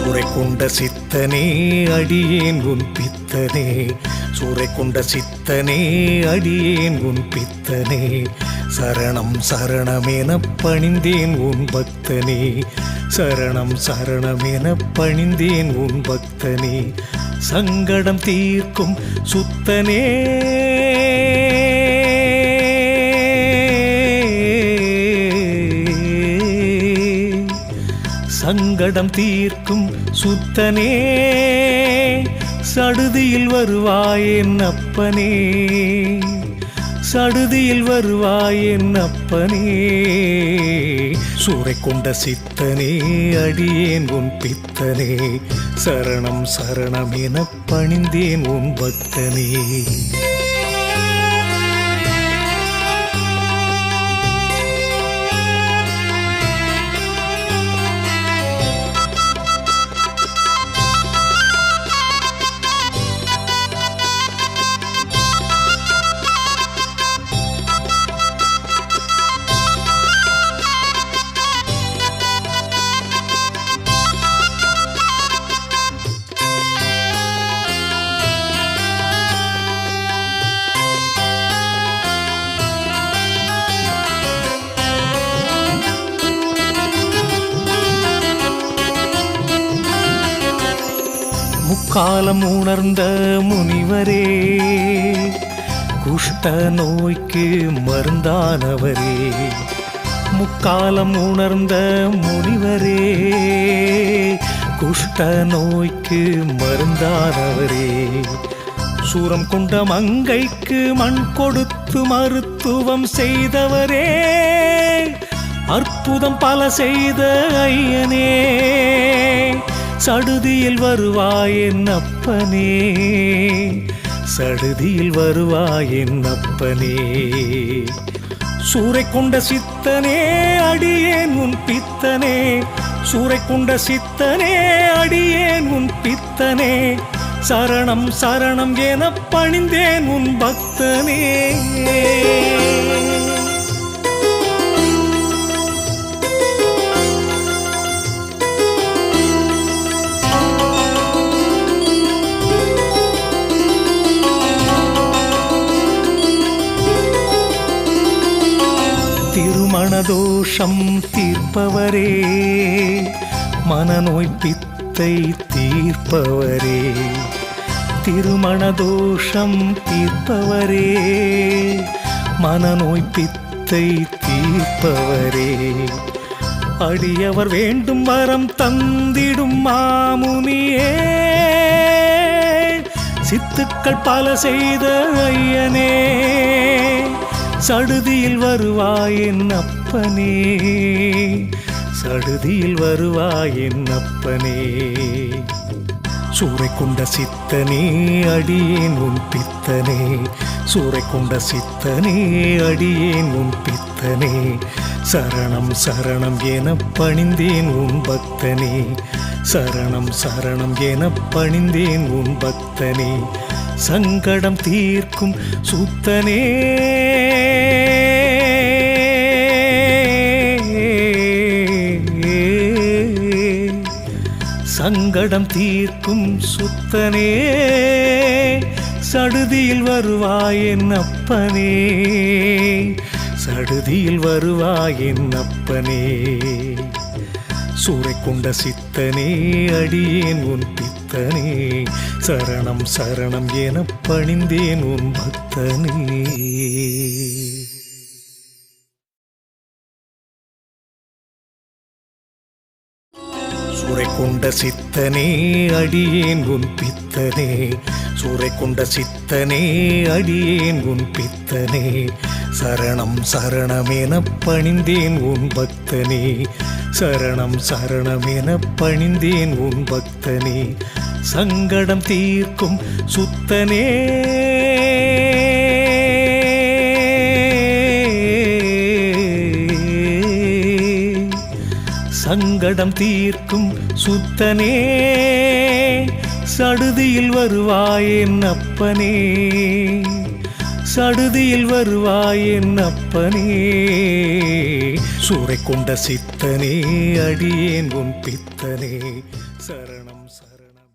சூரை கொண்ட சித்தனே அடியேன் உன் பித்தனே, சூரை கொண்ட சித்தனே அடியேன் உன் பித்தனே, சரணம் சரணமென பணிந்தேன் உன் பக்தனே, சரணம் சரணமென பணிந்தேன் உன் பக்தனே, சங்கடம் தீர்க்கும் சுத்தனே, சங்கடம் தீர்க்கும் சுத்தனே, சடுதியில் வருவாயென் அப்பனே, சடுதியில் வருவாயென் அப்பனே, சூரை கொண்ட சித்தனே அடியேன் உன் பித்தனே, சரணம் சரணம் என பணிந்தேன் உன் பக்தனே. முக்காலம் உணர்ந்த முனிவரே, குஷ்ட நோய்க்கு மருந்தானவரே, முக்காலம் உணர்ந்த முனிவரே, குஷ்ட நோய்க்கு மருந்தானவரே, சூரம் கொண்ட மங்கைக்கு மண் கொடுத்து மருத்துவம் செய்தவரே, அற்புதம் பல செய்த ஐயனே, சடுதியில் வருவாயென் அப்பனே, சடுதியில் வருவாயென் அப்பனே, சூரை கொண்ட சித்தனே அடியேன் உன் பித்தனே, சூரை கொண்ட சித்தனே அடியேன் உன் பித்தனே, சரணம் சரணம் என பணிந்தேன் உன் பக்தனே. திருமணதோஷம் தீர்ப்பவரே, மனநோய் பித்தை தீர்ப்பவரே, திருமணதோஷம் தீர்ப்பவரே, மனநோய் பித்தை தீர்ப்பவரே, அடியவர் வேண்டும் வரம் தந்திடும் மாமுனியே, சித்துக்கள் பல செய்த ஐயனே, சடுதியில் வருவாயென் அப்பனே, சடுதியில் வருவாயென் அப்பனே, சூரை கொண்ட சித்தனே அடியேன் உன் பித்தனே, சூரை கொண்ட சித்தனே அடியேன் உன் பித்தனே, சரணம் சரணம் என பணிந்தேன் உன் பக்தனே, சரணம் சரணம் என பணிந்தேன் உன் பக்தனே, சங்கடம் தீர்க்கும் சுத்தனே, சங்கடம் தீர்க்கும் சுத்தனே, சடுதியில் வருவாயென் அப்பனே, சடுதியில் வருவாயென் அப்பனே, சூரை கொண்ட சித்தனே அடியேன் உன் பித்தனே, சரணம் சரணம் என பணிந்தேன் உன் பக்தனே. சூரை கொண்ட சித்தனே அடியேன் உன் பித்தனே, சூரை கொண்ட சித்தனே அடியேன் உன் பித்தனே, சரணம் சரணம் என பணிந்தேன் உன் பக்தனே, சரணம் சரணம் என பணிந்தேன் உன் பக்தனே, சங்கடம் தீர்க்கும் சுத்தனே, சங்கடம் தீர்க்கும் சுத்தனே, சடுதியில் வருவாயென் அப்பனே, சடுதியில் வருவாயென் அப்பனே, சூரை கொண்ட சித்தனே அடியேன் உன் பித்தனே, சரணம் சரணம்.